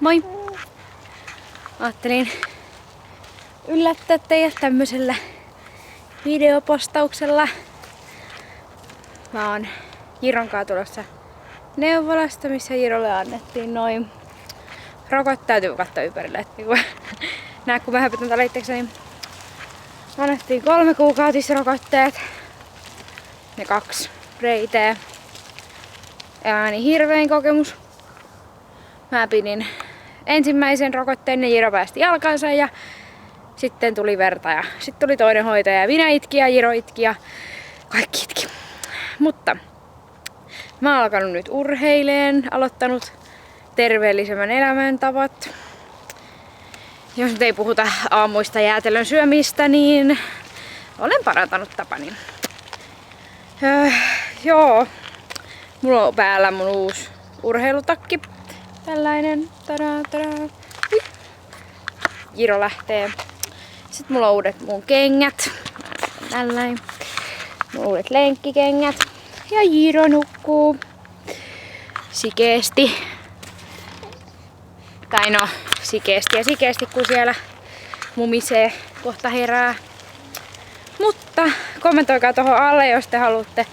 Moi! Ajattelin yllättää teidät tämmöisellä videopostauksella. Mä oon Jiron kanssa tulossa neuvolasta, missä Jirolle annettiin noin rokot. Täytyy katsoa ympärille, että nää kun mä höpötän täällä itsekseni. Annettiin 3 kuukautisrokotteet. Ne 2 reiteä. Niin hirvein kokemus. Mä pidin ensimmäisen rokotteen ja Jiro päästi jalkansa ja sitten tuli verta ja sitten tuli toinen hoitaja ja minä itki ja Jiro itki ja kaikki itki. Mutta mä oon alkanut nyt urheileen, aloittanut terveellisemmän elämäntavat. Jos nyt ei puhuta aamuista jäätelön syömistä, niin olen parantanut tapani. Joo, mulla on päällä mun uusi urheilutakki. Tällainen. Tadaa, tadaa. Jiro lähtee. Sitten mulla on uudet mun kengät. Tällainen. Mulla on uudet lenkkikengät. Ja Jiro nukkuu sikeesti. Tai no, sikeesti ja sikeesti, kun siellä mumisee, kohta herää. Mutta kommentoikaa tuohon alle, jos te haluatte,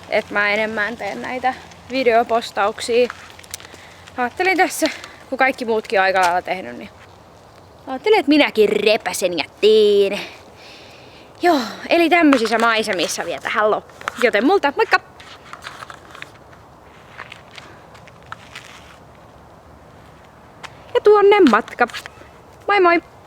että mä enemmän teen näitä videopostauksia. Ajattelin tässä, kun kaikki muutkin on aika lailla tehnyt, niin ajattelin, että minäkin repäsen ja teen. Joo, eli tämmöisissä maisemissa vielä tähän loppuun. Joten multa moikka! Ja tuonne matka. Moi moi!